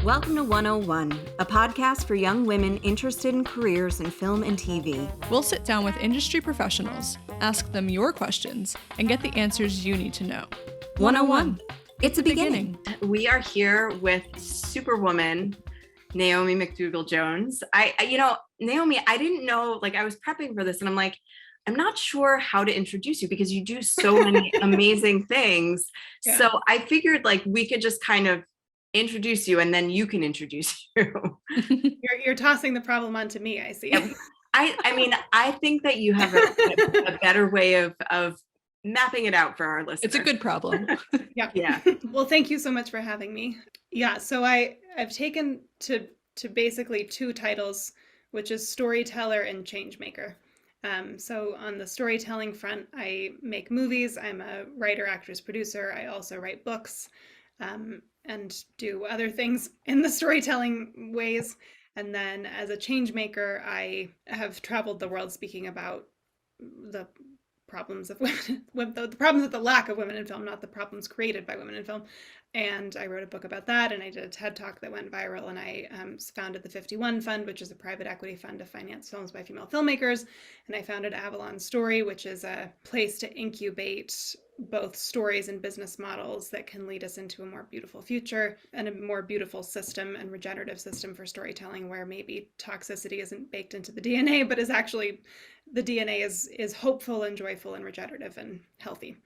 Welcome to 101, a podcast for young women interested in careers in film and TV. We'll sit down with industry professionals, ask them your questions, and get the answers you need to know. 101. It's a beginning. We are here with Superwoman, Naomi McDougall Jones. Naomi, I didn't know, I was prepping for this and I'm like, I'm not sure how to introduce you because you do so many amazing things. Yeah. So I figured we could just kind of introduce you and then you can introduce you. You're tossing the problem onto me, I see. I think that you have a better way of mapping it out for our listeners. It's a good problem. Yeah. Well, thank you so much for having me. Yeah, so I've taken to basically two titles, which is Storyteller and Changemaker. So on the storytelling front, I make movies. I'm a writer, actress, producer. I also write books and do other things in the storytelling ways. And then as a changemaker, I have traveled the world speaking about the problems of women, the problems with the lack of women in film, not the problems created by women in film. And I wrote a book about that, and I did a TED Talk that went viral, and I founded the 51 Fund, which is a private equity fund to finance films by female filmmakers. And I founded Avalon Story, which is a place to incubate both stories and business models that can lead us into a more beautiful future and a more beautiful system and regenerative system for storytelling, where maybe toxicity isn't baked into the DNA, but is actually the DNA is hopeful and joyful and regenerative and healthy.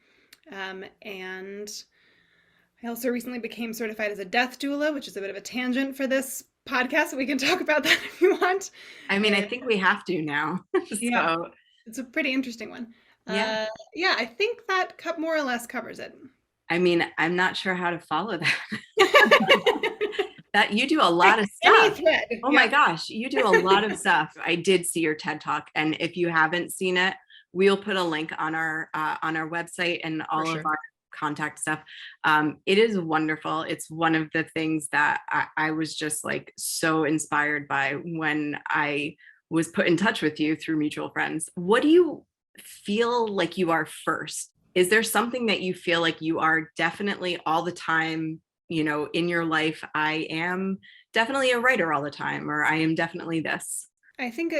And I also recently became certified as a death doula, which is a bit of a tangent for this podcast. So we can talk about that if you want. I think we have to now. Yeah, it's a pretty interesting one. Yeah. I think that more or less covers it. I'm not sure how to follow that. That you do a lot of stuff. Oh my gosh, you do a lot of stuff. I did see your TED Talk, and if you haven't seen it, we'll put a link on our website and all of our contact stuff. It is wonderful. It's one of the things that I was just so inspired by when I was put in touch with you through mutual friends. What do you feel like you are first? Is there something that you feel like you are definitely all the time, in your life? I am definitely a writer all the time, or I am definitely this. I think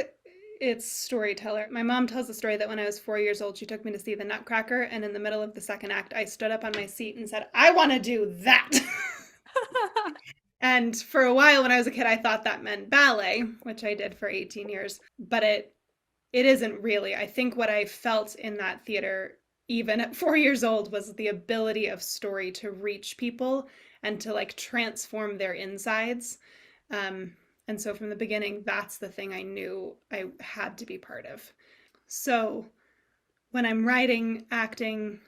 it's Storyteller. My mom tells the story that when I was 4 years old, she took me to see The Nutcracker, and in the middle of the second act, I stood up on my seat and said, I want to do that. And for a while when I was a kid, I thought that meant ballet, which I did for 18 years, but it isn't really. I think what I felt in that theater, even at 4 years old, was the ability of story to reach people and to transform their insides. And so from the beginning, that's the thing I knew I had to be part of. So when I'm writing, acting,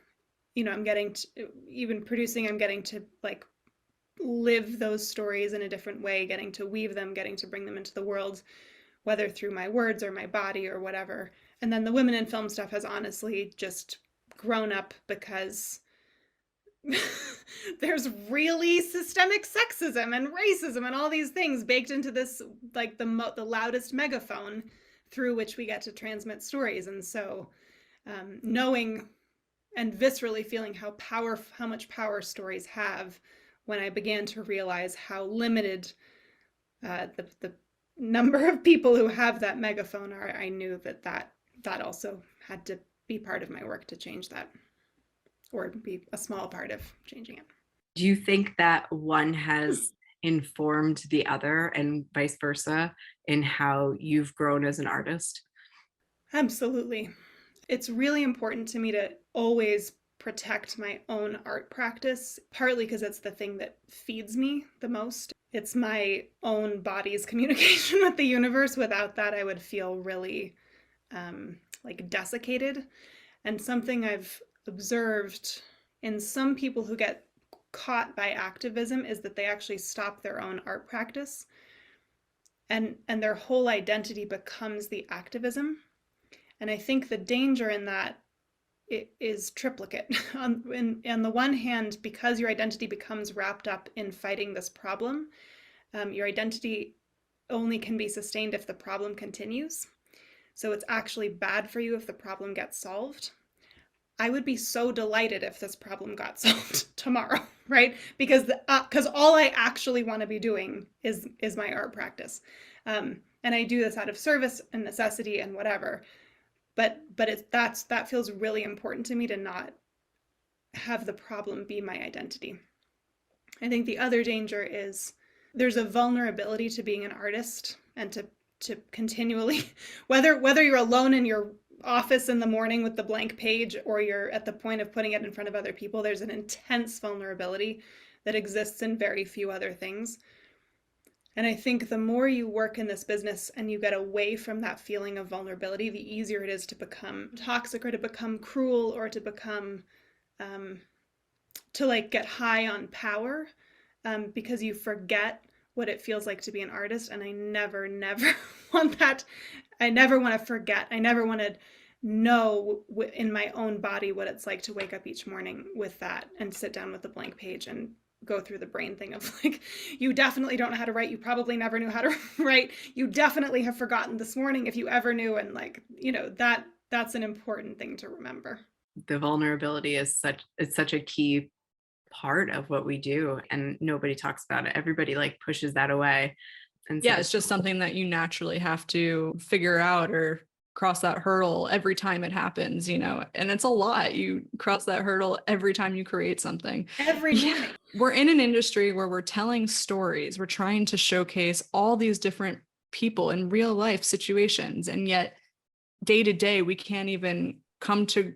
I'm getting to, even producing, I'm getting to live those stories in a different way, getting to weave them, getting to bring them into the world, whether through my words or my body or whatever. And then the women in film stuff has honestly just grown up because there's really systemic sexism and racism and all these things baked into this, the loudest megaphone through which we get to transmit stories. And so knowing and viscerally feeling how much power stories have, when I began to realize how limited the number of people who have that megaphone are, I knew that also had to be part of my work to change that, or be a small part of changing it. Do you think that one has informed the other and vice versa in how you've grown as an artist? Absolutely. It's really important to me to always protect my own art practice, partly because it's the thing that feeds me the most. It's my own body's communication with the universe. Without that, I would feel really desiccated. And something I've observed in some people who get caught by activism is that they actually stop their own art practice, and their whole identity becomes the activism. And I think the danger in that is triplicate. On the one hand, because your identity becomes wrapped up in fighting this problem, your identity only can be sustained if the problem continues. So it's actually bad for you if the problem gets solved. I would be so delighted if this problem got solved tomorrow, right? Because all I actually want to be doing is my art practice, and I do this out of service and necessity and whatever. But that feels really important to me, to not have the problem be my identity. I think the other danger is there's a vulnerability to being an artist, and to continually, whether you're alone in your office in the morning with the blank page or you're at the point of putting it in front of other people, there's an intense vulnerability that exists in very few other things. And I think the more you work in this business and you get away from that feeling of vulnerability, the easier it is to become toxic, or to become cruel, or to become to like get high on power, because you forget what it feels like to be an artist. And I never want that. I never want to forget. I never want to know in my own body what it's like to wake up each morning with that and sit down with a blank page and go through the brain thing of like, you definitely don't know how to write. You probably never knew how to write. You definitely have forgotten this morning if you ever knew. And like, that's an important thing to remember. The vulnerability is such a key part of what we do, and nobody talks about it. Everybody like pushes that away. And yeah, it's just something that you naturally have to figure out or cross that hurdle every time it happens, and it's a lot. You cross that hurdle every time you create something. Every morning. We're in an industry where we're telling stories. We're trying to showcase all these different people in real life situations, and yet day to day we can't even come to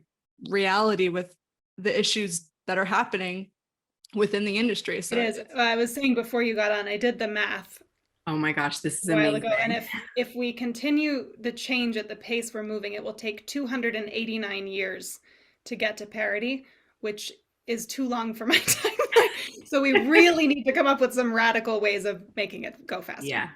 reality with the issues that are happening within the industry. So it is. I was saying before you got on, I did the math. Oh my gosh, this is a while amazing. ago. And if we continue the change at the pace we're moving, it will take 289 years to get to parity, which is too long for my time. So we really need to come up with some radical ways of making it go faster. Yeah.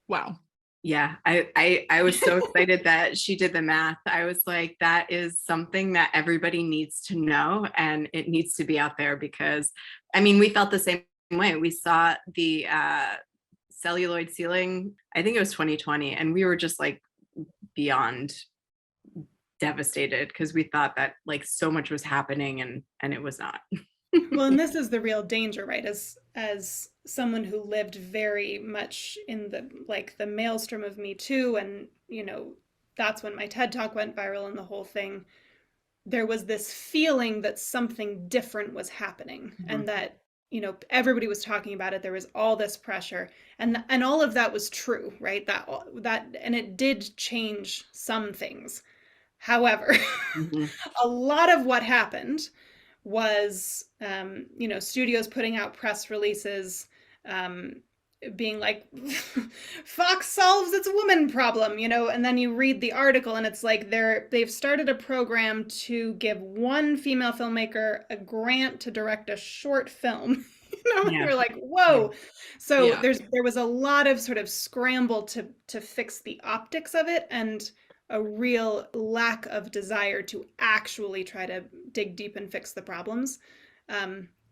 Wow. Yeah, I was so excited that she did the math. I was like, that is something that everybody needs to know, and it needs to be out there, because I mean, we felt the same way. We saw the celluloid ceiling, I think it was 2020, and we were just like beyond devastated, because we thought that like so much was happening, and it was not. Well, and this is the real danger, right? As someone who lived very much in the maelstrom of Me Too, and that's when my TED Talk went viral and the whole thing. There was this feeling that something different was happening, and that everybody was talking about it. There was all this pressure, and all of that was true, right? That and it did change some things. However, a lot of what happened was, studios putting out press releases, being like, Fox solves its woman problem, and then you read the article and it's like they've started a program to give one female filmmaker a grant to direct a short film. You're like, whoa. So there was a lot of sort of scramble to fix the optics of it, and a real lack of desire to actually try to dig deep and fix the problems.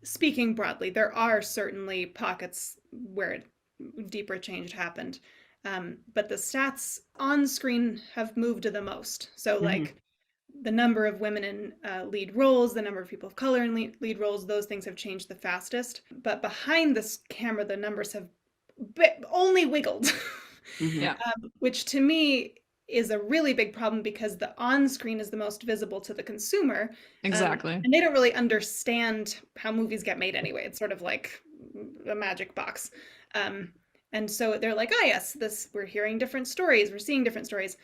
Speaking broadly, there are certainly pockets where deeper change happened. But the stats on screen have moved the most. So like the number of women in lead roles, the number of people of color in lead roles, those things have changed the fastest. But behind this camera, the numbers have only wiggled, which to me is a really big problem, because the on-screen is the most visible to the consumer. Exactly. And they don't really understand how movies get made anyway. It's sort of like a magic box. And so they're like, oh yes, we're hearing different stories, we're seeing different stories.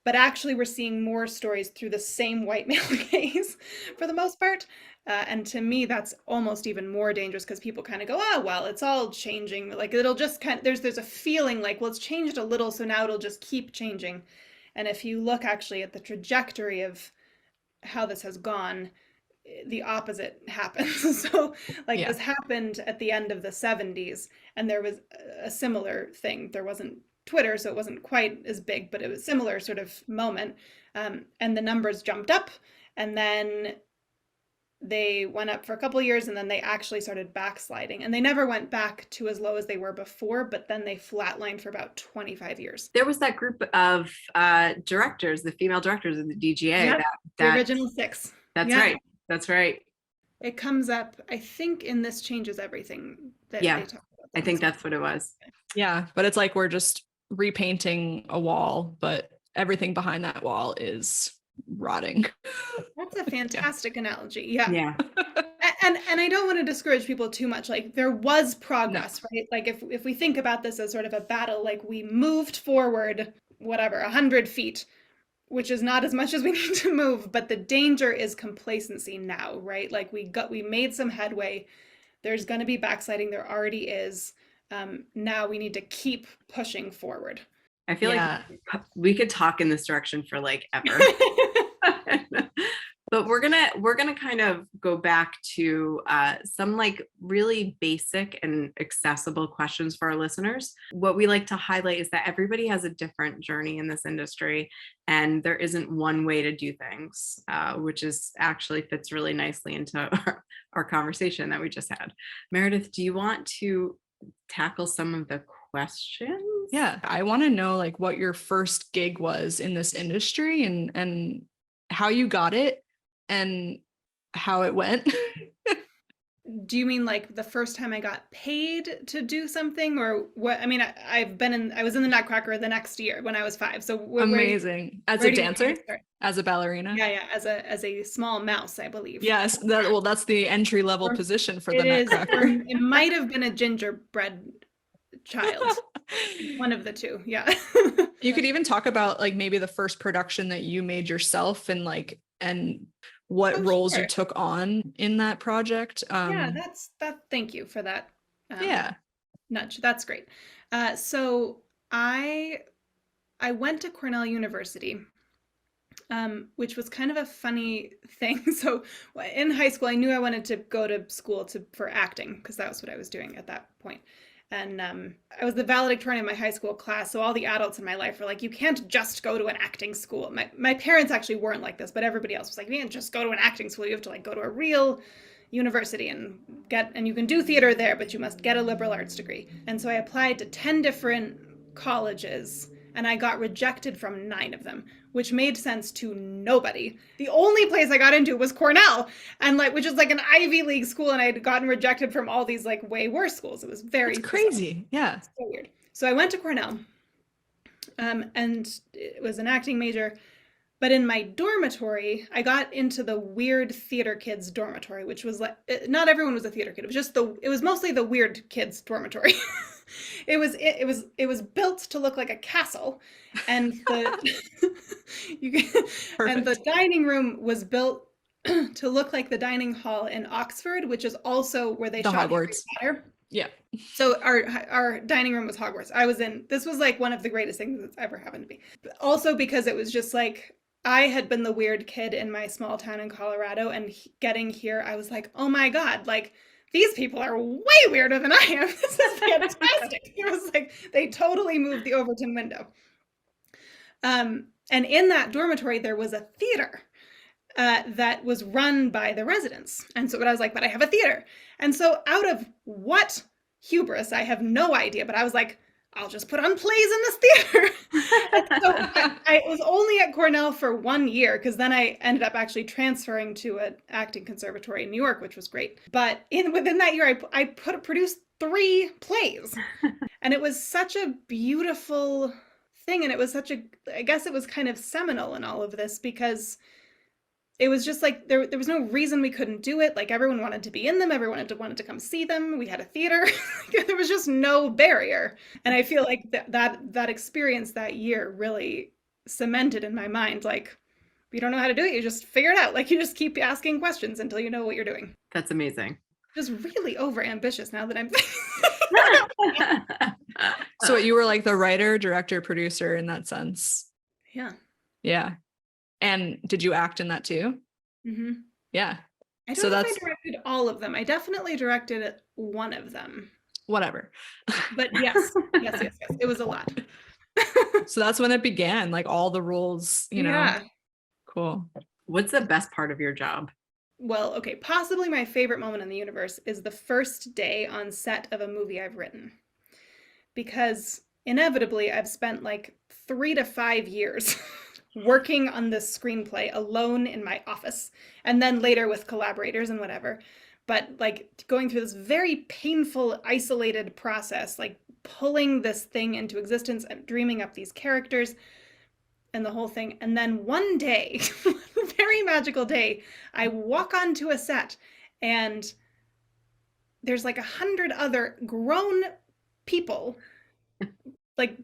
But actually we're seeing more stories through the same white male gaze for the most part. And to me, that's almost even more dangerous, because people kind of go, oh, well, it's all changing. Like it'll just there's a feeling like, well, it's changed a little, so now it'll just keep changing. And if you look actually at the trajectory of how this has gone, the opposite happens. So this happened at the end of the 70s, and there was a similar thing. There wasn't Twitter, so it wasn't quite as big, but it was a similar sort of moment. And the numbers jumped up, and then they went up for a couple of years, and then they actually started backsliding, and they never went back to as low as they were before, but then they flatlined for about 25 years. There was that group of directors, the female directors of the DGA. Yep, the original 6. That's Yeah. right. That's right. It comes up, I think, in This Changes Everything that they talk about. I think that's what it was. Yeah, but it's like we're just repainting a wall, but everything behind that wall is rotting. That's a fantastic analogy. Yeah. Yeah. And I don't want to discourage people too much. Like, there was progress, right? Like, if we think about this as sort of a battle, like, we moved forward, whatever, 100 feet, which is not as much as we need to move, but the danger is complacency now, right? Like, we made some headway. There's going to be backsliding. There already is. Now we need to keep pushing forward. I feel like we could talk in this direction for like ever. But we're gonna kind of go back to some like really basic and accessible questions for our listeners. What we like to highlight is that everybody has a different journey in this industry, and there isn't one way to do things, which is actually fits really nicely into our conversation that we just had. Meredith, do you want to tackle some of the questions? Yeah, I want to know like what your first gig was in this industry and how you got it and how it went. Do you mean like the first time I got paid to do something, or what? I mean, I was in the Nutcracker the next year when I was 5. So amazing. As a dancer, as a ballerina. Yeah, as a small mouse, I believe. Yes, that's the entry level position for the Nutcracker. It might have been a gingerbread child, one of the two. Yeah. You could even talk about like maybe the first production that you made yourself and what roles you took on in that project. Yeah, thank you for that. Nudge. That's great. So I went to Cornell University, which was kind of a funny thing. So in high school, I knew I wanted to go to school for acting, because that was what I was doing at that point. And I was the valedictorian in my high school class, so all the adults in my life were like, you can't just go to an acting school. My parents actually weren't like this, but everybody else was like, you can't just go to an acting school. You have to like go to a real university and you can do theater there, but you must get a liberal arts degree. And so I applied to 10 different colleges, and I got rejected from 9 of them, which made sense to nobody. The only place I got into was Cornell, and which is like an Ivy League school, and I had gotten rejected from all these like way worse schools. It was very crazy. Yeah. So weird. So I went to Cornell, and it was an acting major. But in my dormitory, I got into the weird theater kids dormitory, which was like, not everyone was a theater kid. It was mostly the weird kids dormitory. It was built to look like a castle, and the dining room was built to look like the dining hall in Oxford, which is also where they shot Hogwarts. Harry Potter. Yeah. So our dining room was Hogwarts. This was like one of the greatest things that's ever happened to me. But also because it was just like, I had been the weird kid in my small town in Colorado, and getting here, I was like, oh my God, like, these people are way weirder than I am. This is fantastic. It was like, they totally moved the Overton window. And in that dormitory, there was a theater that was run by the residents. And so I was like, but I have a theater. And so out of what hubris, I have no idea, but I was like, I'll just put on plays in this theater. So I was only at Cornell for 1 year, because then I ended up actually transferring to an acting conservatory in New York, which was great. But within that year, I produced 3 plays. And it was such a beautiful thing. And it was I guess it was kind of seminal in all of this, because it was just like, there was no reason we couldn't do it. Like, everyone wanted to be in them. Everyone wanted to come see them. We had a theater. There was just no barrier. And I feel like that experience that year really cemented in my mind, like, if you don't know how to do it, you just figure it out. Like, you just keep asking questions until you know what you're doing. That's amazing. Just really overambitious now that I'm So you were like the writer, director, producer in that sense. Yeah. Yeah. And did you act in that too? Mm-hmm. Yeah. I don't know if I directed all of them. I definitely directed one of them. Whatever. But yes. It was a lot. So that's when it began, like all the roles, you know. Yeah. Cool. What's the best part of your job? well, okay, possibly my favorite moment in the universe is the first day on set of a movie I've written. Because inevitably I've spent like 3 to 5 years working on this screenplay alone in my office, and then later with collaborators and whatever. But like going through this very painful, isolated process, like pulling this thing into existence and dreaming up these characters and the whole thing. And then one day, a very magical day, I walk onto a set and there's like 100 other grown people like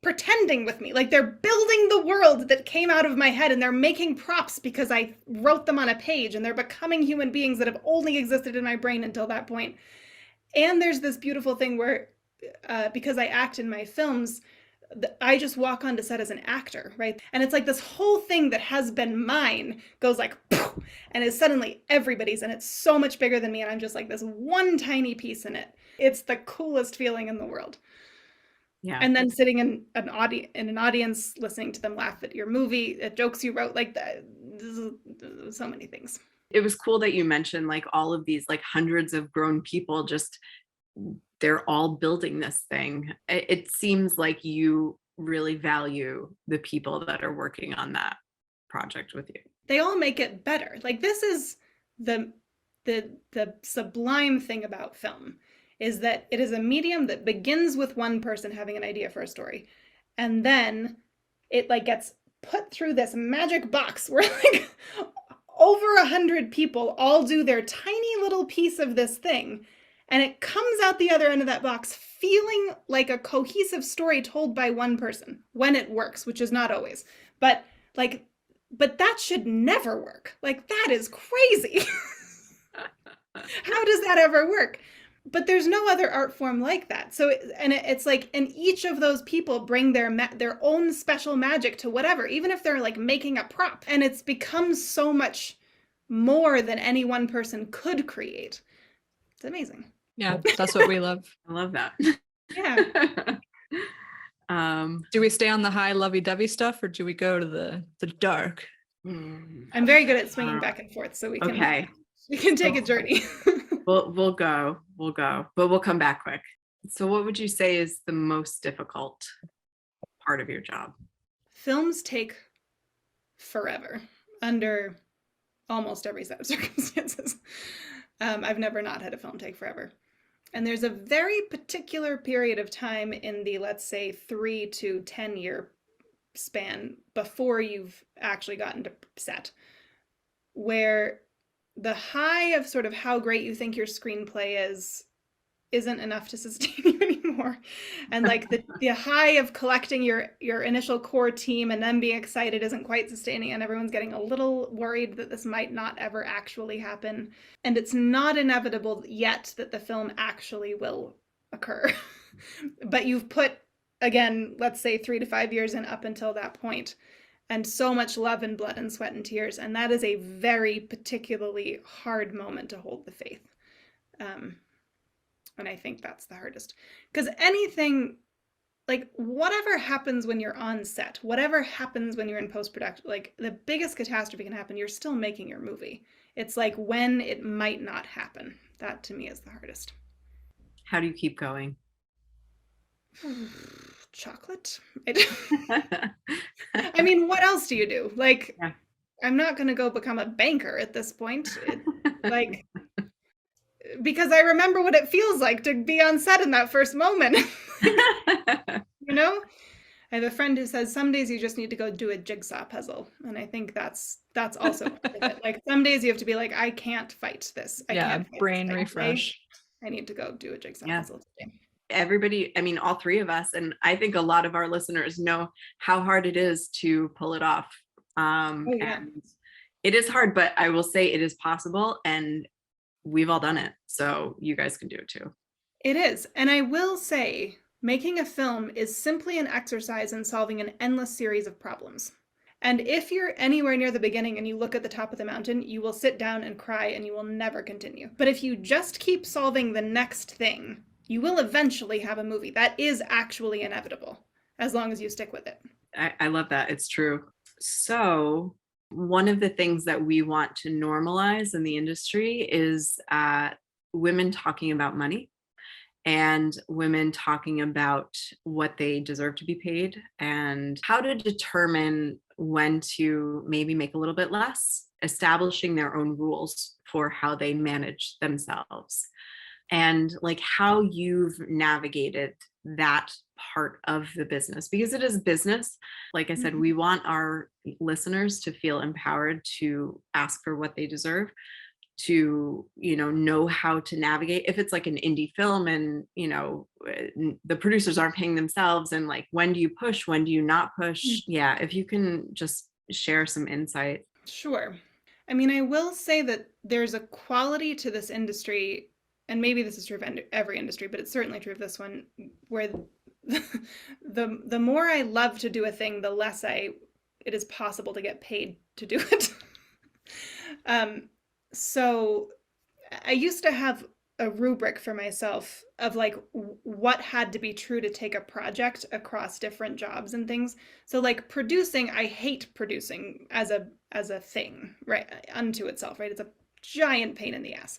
pretending with me, like they're building the world that came out of my head, and they're making props because I wrote them on a page, and they're becoming human beings that have only existed in my brain until that point. And there's this beautiful thing where because I act in my films, I just walk onto set as an actor, right? And it's like this whole thing that has been mine goes like poof, and is suddenly everybody's, and it's so much bigger than me, and I'm just like this one tiny piece in it. It's the coolest feeling in the world. Yeah. And then sitting in an audience, listening to them laugh at your movie, at jokes you wrote, like that. So many things. It was cool that you mentioned like all of these like hundreds of grown people, just they're all building this thing. It seems like you really value the people that are working on that project with you. They all make it better. Like this is the sublime thing about film, is that it is a medium that begins with one person having an idea for a story, and then it like gets put through this magic box where like over 100 people all do their tiny little piece of this thing, and it comes out the other end of that box feeling like a cohesive story told by one person when it works, which is not always. But that should never work. Like that is crazy. How does that ever work? But there's no other art form like that. So, it's like, and each of those people bring their own special magic to whatever, even if they're like making a prop. And it's become so much more than any one person could create. It's amazing. Yeah, that's what we love. I love that. Yeah. Do we stay on the high lovey-dovey stuff, or do we go to the dark? I'm very good at swinging back and forth, so we can take a journey. We'll go, but we'll come back quick. So what would you say is the most difficult part of your job? Films take forever under almost every set of circumstances. I've never not had a film take forever. And there's a very particular period of time in the, let's say, 3 to 10 year span before you've actually gotten to set, where the high of sort of how great you think your screenplay isn't enough to sustain you anymore. And like the high of collecting your initial core team and then being excited isn't quite sustaining, and everyone's getting a little worried that this might not ever actually happen. And it's not inevitable yet that the film actually will occur. But you've put, again, let's say 3 to 5 years in up until that point, and so much love and blood and sweat and tears. And that is a very particularly hard moment to hold the faith. And I think that's the hardest. Because anything, like whatever happens when you're on set, whatever happens when you're in post-production, like the biggest catastrophe can happen, you're still making your movie. It's like when it might not happen. That to me is the hardest. How do you keep going? Chocolate. I mean, what else do you do? Like, yeah. I'm not going to go become a banker at this point. Because I remember what it feels like to be on set in that first moment. You know? I have a friend who says some days you just need to go do a jigsaw puzzle. And I think that's also part of it. Like some days you have to be like, I can't fight this. I can't fight brain this. refresh. I need to go do a jigsaw puzzle today. Everybody, I mean, all three of us, and I think a lot of our listeners know how hard it is to pull it off. And it is hard, but I will say it is possible, and we've all done it. So you guys can do it too. It is. And I will say, making a film is simply an exercise in solving an endless series of problems. And if you're anywhere near the beginning and you look at the top of the mountain, you will sit down and cry and you will never continue. But if you just keep solving the next thing, you will eventually have a movie. That is actually inevitable, as long as you stick with it. I love that. It's true. So one of the things that we want to normalize in the industry is women talking about money and women talking about what they deserve to be paid and how to determine when to maybe make a little bit less, establishing their own rules for how they manage themselves, and like how you've navigated that part of the business, because it is business. Like I said, we want our listeners to feel empowered to ask for what they deserve, to know how to navigate if it's like an indie film and the producers aren't paying themselves, and like when do you push, when do you not push. Yeah, if you can just share some insight. Sure. I mean, I will say that there's a quality to this industry, and maybe this is true of every industry, but it's certainly true of this one, where the more I love to do a thing, the less it is possible to get paid to do it. So I used to have a rubric for myself of like what had to be true to take a project across different jobs and things. So like producing, I hate producing as a thing, right, unto itself, right? It's a giant pain in the ass.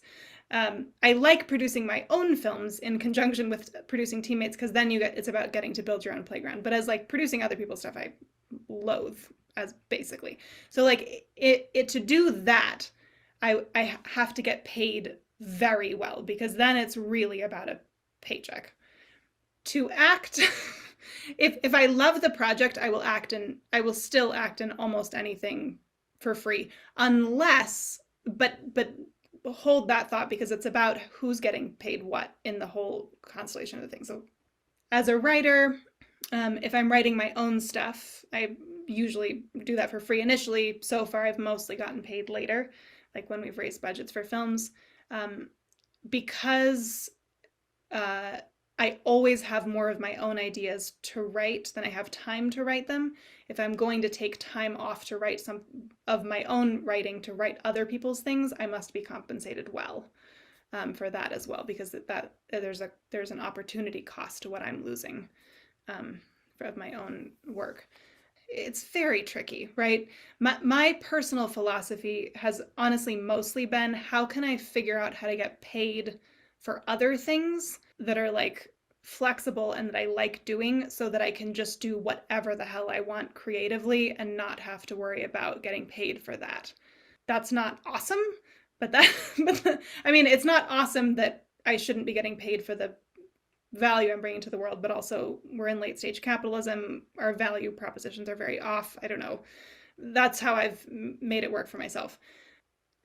I like producing my own films in conjunction with producing teammates, because then it's about getting to build your own playground. But as like producing other people's stuff, I loathe as basically. So like it to do that, I have to get paid very well, because then it's really about a paycheck. To act, if I love the project, I will still act in almost anything for free, unless, but hold that thought, because it's about who's getting paid what in the whole constellation of the thing. So as a writer, if I'm writing my own stuff, I usually do that for free initially. So far, I've mostly gotten paid later, like when we've raised budgets for films, because I always have more of my own ideas to write than I have time to write them. If I'm going to take time off to write some of my own writing to write other people's things, I must be compensated well for that as well, because that there's an opportunity cost to what I'm losing of my own work. It's very tricky, right? My personal philosophy has honestly mostly been, how can I figure out how to get paid for other things that are like flexible and that I like doing, so that I can just do whatever the hell I want creatively and not have to worry about getting paid for that. That's not awesome, but I mean, it's not awesome that I shouldn't be getting paid for the value I'm bringing to the world, but also we're in late stage capitalism. Our value propositions are very off. I don't know. That's how I've made it work for myself.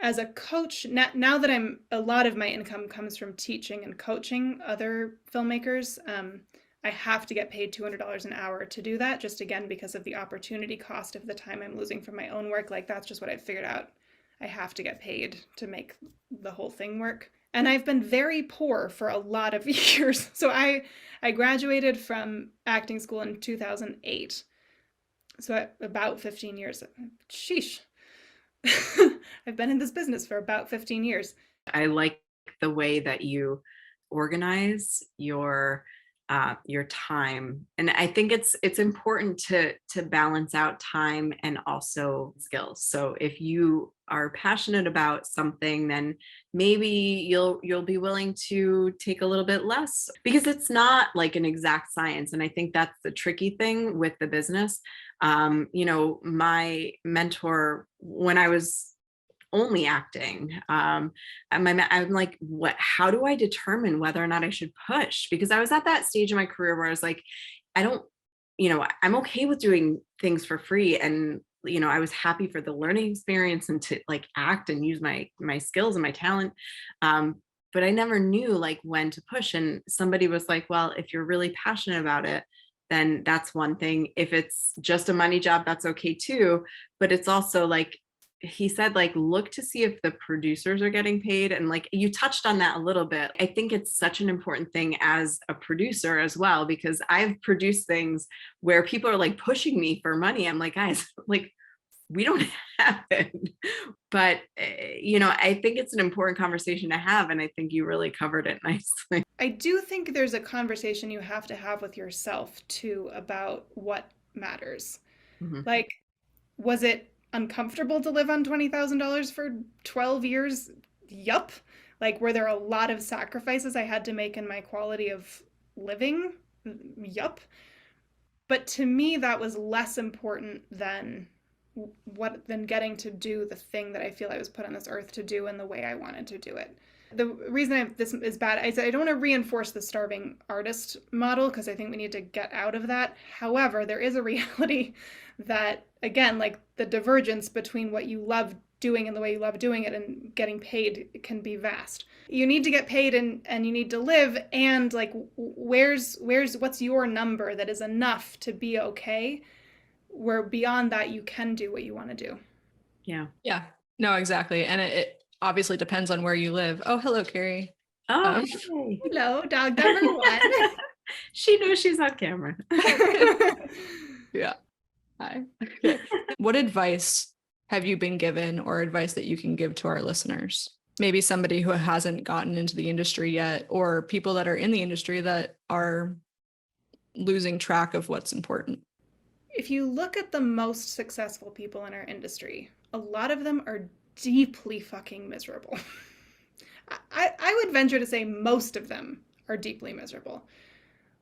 As a coach, now that a lot of my income comes from teaching and coaching other filmmakers, I have to get paid $200 an hour to do that, just again, because of the opportunity cost of the time I'm losing from my own work. Like, that's just what I've figured out. I have to get paid to make the whole thing work. And I've been very poor for a lot of years. So I graduated from acting school in 2008. So about 15 years. Sheesh. I've been in this business for about 15 years. I like the way that you organize your time, and I think it's important to balance out time and also skills. So if you are passionate about something, then maybe you'll be willing to take a little bit less, because it's not like an exact science. And I think that's the tricky thing with the business. My mentor, when I was only acting, I'm like, how do I determine whether or not I should push? Because I was at that stage in my career where I was like, I'm okay with doing things for free. And, I was happy for the learning experience and to like act and use my skills and my talent. But I never knew like when to push. And somebody was like, well, if you're really passionate about it, then that's one thing. If it's just a money job, that's okay too. But it's also like, he said, like, look to see if the producers are getting paid. And like, you touched on that a little bit. I think it's such an important thing as a producer as well, because I've produced things where people are like pushing me for money. I'm like, guys, like, we don't have it. But, I think it's an important conversation to have. And I think you really covered it nicely. I do think there's a conversation you have to have with yourself too about what matters. Mm-hmm. Like, was it uncomfortable to live on $20,000 for 12 years? Yup. Like, were there a lot of sacrifices I had to make in my quality of living? Yup. But to me, that was less important than getting to do the thing that I feel I was put on this earth to do in the way I wanted to do it. The reason this is bad is I don't want to reinforce the starving artist model, because I think we need to get out of that. However, there is a reality that, again, like the divergence between what you love doing and the way you love doing it and getting paid can be vast. You need to get paid and you need to live, and like what's your number that is enough to be okay, where beyond that you can do what you want to do. Yeah, no, exactly. And it obviously depends on where you live. Oh, hello, Carrie. Oh, hello, dog number one. She knows she's on camera. Yeah. Hi. Okay. What advice have you been given, or advice that you can give to our listeners? Maybe somebody who hasn't gotten into the industry yet, or people that are in the industry that are losing track of what's important. If you look at the most successful people in our industry, a lot of them are deeply fucking miserable. I would venture to say most of them are deeply miserable,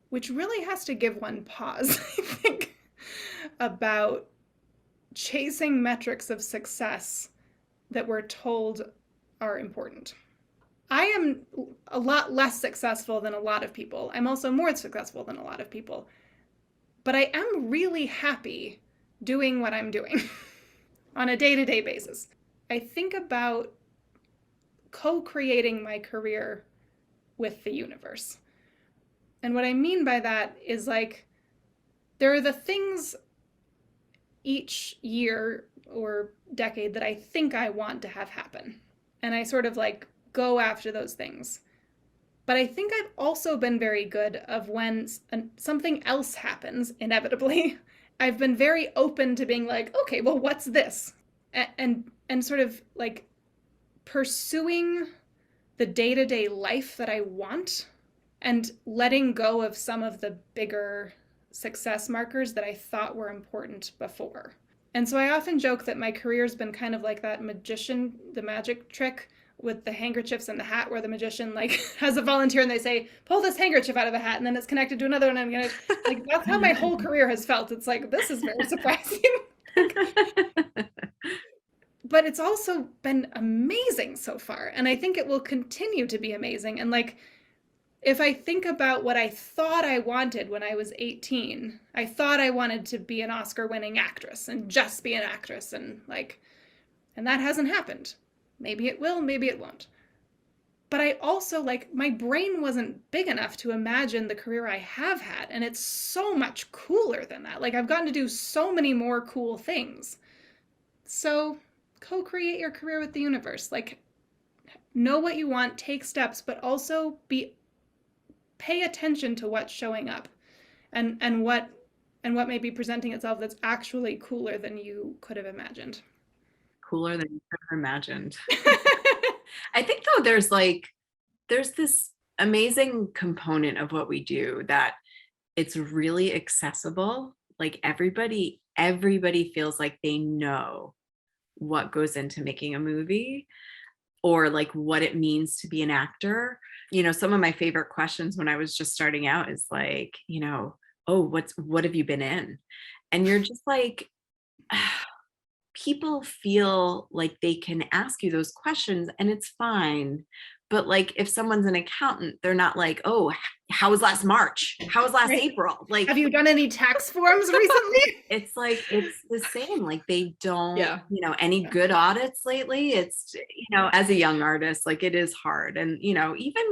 which really has to give one pause, I think, about chasing metrics of success that we're told are important. I am a lot less successful than a lot of people. I'm also more successful than a lot of people. But I am really happy doing what I'm doing on a day-to-day basis. I think about co-creating my career with the universe. And what I mean by that is, like, there are the things each year or decade that I think I want to have happen. And I sort of like go after those things. But I think I've also been very good of when something else happens, inevitably, I've been very open to being like, okay, well, what's this? And sort of like pursuing the day-to-day life that I want and letting go of some of the bigger success markers that I thought were important before. And so I often joke that my career's been kind of like that magician, the magic trick with the handkerchiefs and the hat, where the magician like has a volunteer and they say, pull this handkerchief out of the hat, and then it's connected to another one. And I'm gonna, like, that's how my whole career has felt. It's like, this is very surprising. But it's also been amazing so far. And I think it will continue to be amazing. And like, if I think about what I thought I wanted when I was 18, I thought I wanted to be an Oscar-winning actress and just be an actress, and that hasn't happened. Maybe it will, maybe it won't. But I also, like, my brain wasn't big enough to imagine the career I have had, and it's so much cooler than that. Like, I've gotten to do so many more cool things. So co-create your career with the universe. Like, know what you want, take steps, but also pay attention to what's showing up and what may be presenting itself that's actually cooler than you could have imagined. Cooler than you could have imagined. I think though there's this amazing component of what we do, that it's really accessible. Like everybody feels like they know what goes into making a movie, or like what it means to be an actor. You know, some of my favorite questions when I was just starting out is like, you know, oh, what have you been in? And you're just like, people feel like they can ask you those questions and it's fine. But like, if someone's an accountant, they're not like, oh, how was last March? How was last April? Like, have you done any tax forms recently? It's like, it's the same. Like they don't, you know, any good audits lately. It's, you know, as a young artist, like it is hard. And, you know, even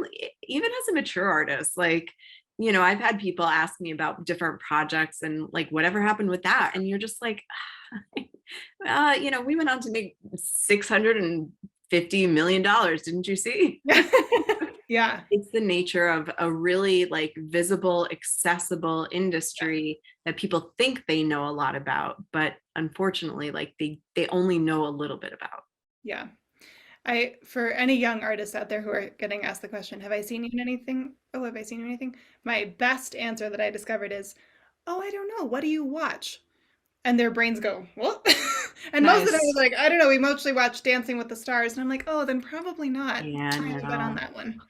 as a mature artist, like, you know, I've had people ask me about different projects and like, whatever happened with that. And you're just like, you know, we went on to make $650 million. Didn't you see? Yeah. It's the nature of a really like visible, accessible industry that people think they know a lot about, but unfortunately, like they only know a little bit about. Yeah. For any young artists out there who are getting asked the question, have I seen you in anything? Oh, have I seen you in anything? My best answer that I discovered is, oh, I don't know. What do you watch? and their brains go, what? And most of the time I was like, I don't know, we mostly watch Dancing with the Stars. And I'm like, oh, then probably not. Yeah, trying to bet on that one.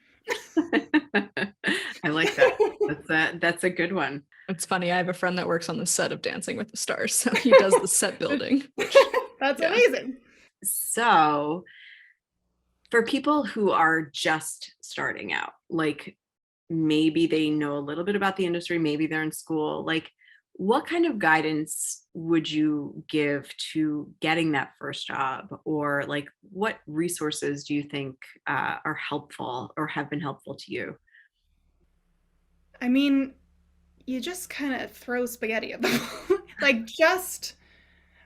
I like that. That's a good one. It's funny. I have a friend that works on the set of Dancing with the Stars. So he does the set building. That's amazing. So for people who are just starting out, like maybe they know a little bit about the industry, maybe they're in school, like what kind of guidance would you give to getting that first job? Or like what resources do you think are helpful or have been helpful to you? I mean, you just kind of throw spaghetti at them. Like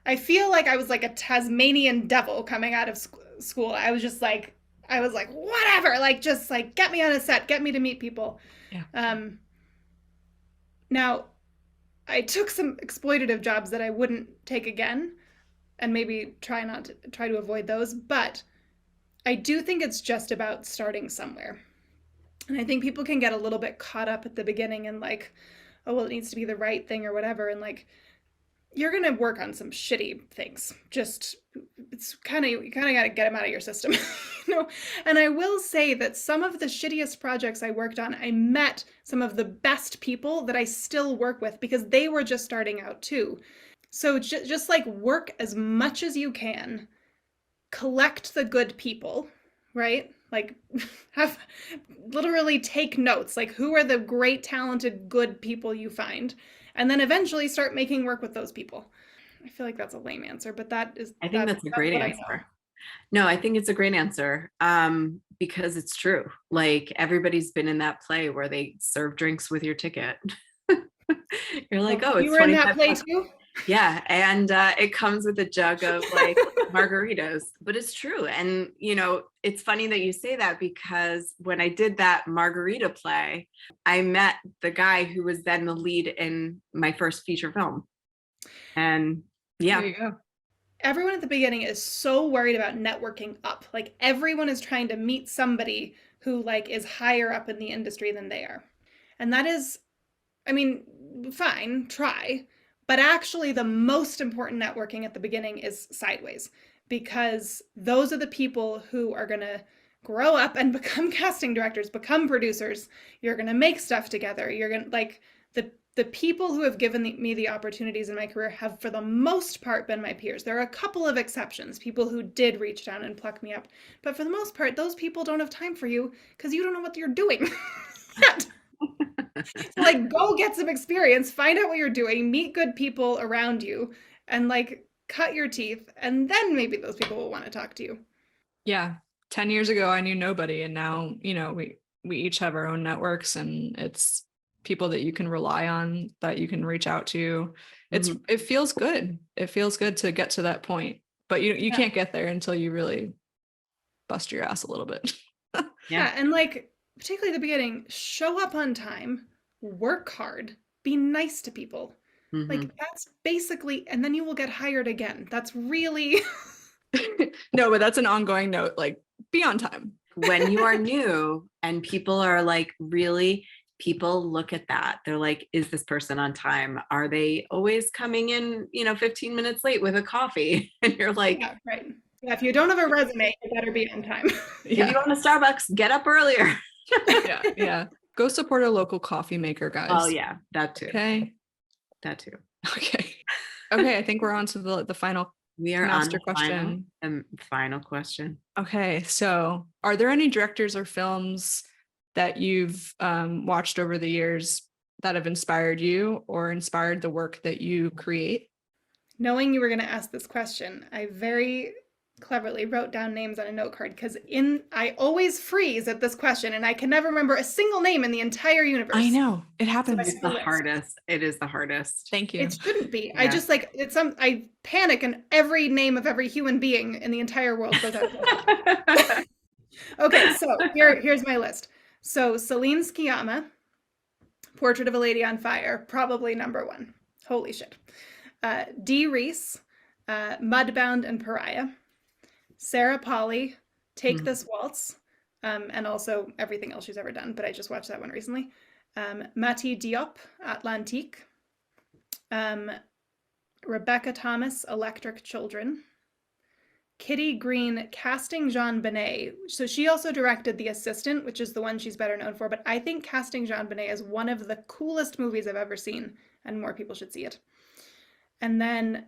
I feel like I was like a Tasmanian devil coming out of school. I was like, whatever, like, just like, get me on a set, get me to meet people. Yeah. Now, I took some exploitative jobs that I wouldn't take again, and maybe try to avoid those. But I do think it's just about starting somewhere. And I think people can get a little bit caught up at the beginning and like, oh, well, it needs to be the right thing or whatever. And like, you're going to work on some shitty things. Just, you kind of got to get them out of your system. And I will say that some of the shittiest projects I worked on, I met some of the best people that I still work with because they were just starting out too. So just like work as much as you can, collect the good people, right? Like literally take notes, like who are the great, talented, good people you find, and then eventually start making work with those people. I feel like that's a lame answer, but I think that's a great answer. No, I think it's a great answer because it's true. Like everybody's been in that play where they serve drinks with your ticket. You're like, oh, it's you were in that play too? Yeah, and it comes with a jug of like margaritas, but it's true. And it's funny that you say that because when I did that margarita play, I met the guy who was then the lead in my first feature film. And yeah, there you go. Everyone at the beginning is so worried about networking up. Like everyone is trying to meet somebody who like is higher up in the industry than they are. And that is, I mean, fine, try. But actually the most important networking at the beginning is sideways, because those are the people who are going to grow up and become casting directors, become producers. You're going to make stuff together. You're going to like the people who have given me the opportunities in my career have, for the most part, been my peers. There are a couple of exceptions, people who did reach down and pluck me up. But for the most part, those people don't have time for you because you don't know what you're doing. So, like, go get some experience, find out what you're doing, meet good people around you, and like cut your teeth. And then maybe those people will want to talk to you. Yeah. 10 years ago, I knew nobody. And now, we each have our own networks, and it's people that you can rely on, that you can reach out to. It feels good. It feels good to get to that point, but you can't get there until you really bust your ass a little bit. Yeah. And like, particularly at the beginning, show up on time, work hard, be nice to people. Like that's basically, and then you will get hired again. That's really No, but that's an ongoing note. Like, be on time. When you are new and people are like, really, people look at that. They're like, is this person on time? Are they always coming in, 15 minutes late with a coffee? And you're like, yeah, right. Yeah, if you don't have a resume, you better be on time. If you want a Starbucks, get up earlier. Yeah. Go support a local coffee maker, guys. Oh yeah, that too. Okay. That too. Okay. I think we're on to the final. We are master on question. Final question. Okay, so are there any directors or films that you've watched over the years that have inspired you or inspired the work that you create? Knowing you were going to ask this question, I very cleverly wrote down names on a note card because I always freeze at this question and I can never remember a single name in the entire universe. I know, it happens. It's the hardest. It is the hardest. Thank you. It shouldn't be. Yeah. I just like I panic and every name of every human being in the entire world goes out. Okay, so here's my list. So Celine Sciamma, Portrait of a Lady on Fire, probably number one. Holy shit. Dee Reese, Mudbound and Pariah. Sarah Polley, Take This Waltz, and also everything else she's ever done, but I just watched that one recently. Mati Diop, Atlantique. Rebecca Thomas, Electric Children. Kitty Green, Casting Jean Benet. So she also directed The Assistant, which is the one she's better known for, but I think Casting Jean Benet is one of the coolest movies I've ever seen, and more people should see it. And then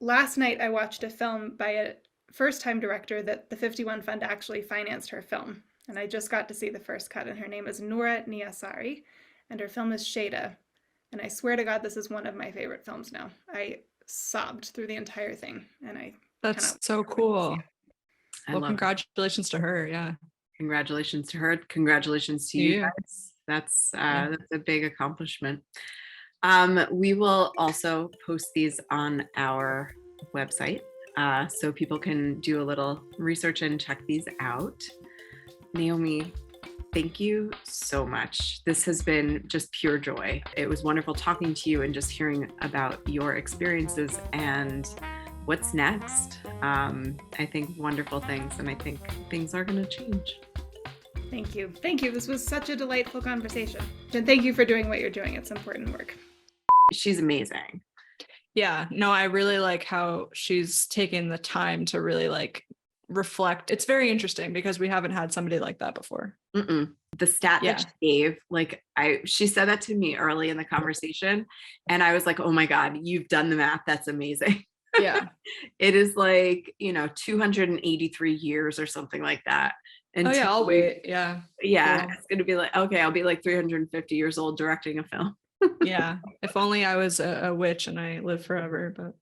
last night I watched a film by a first-time director that the 51 Fund actually financed her film, and I just got to see the first cut, and her name is Noura Niassari, and her film is Shada. And I swear to God, this is one of my favorite films now. I sobbed through the entire thing, and that's so cool. Well, congratulations to her. Yeah. Congratulations to her. Congratulations to you guys. That's a big accomplishment. We will also post these on our website, so people can do a little research and check these out. Naomi, thank you so much. This has been just pure joy. It was wonderful talking to you and just hearing about your experiences and what's next. I think wonderful things, and I think things are going to change. Thank you. Thank you. This was such a delightful conversation. And thank you for doing what you're doing. It's important work. She's amazing. Yeah, no, I really like how she's taken the time to really like reflect. It's very interesting because we haven't had somebody like that before. The stat that she gave, like she said that to me early in the conversation, and I was like, oh my God, you've done the math. That's amazing. Yeah. It is like, 283 years or something like that. And I'll wait. Yeah. Yeah. Cool. It's going to be like, okay, I'll be like 350 years old directing a film. Yeah. If only I was a witch and I lived forever, but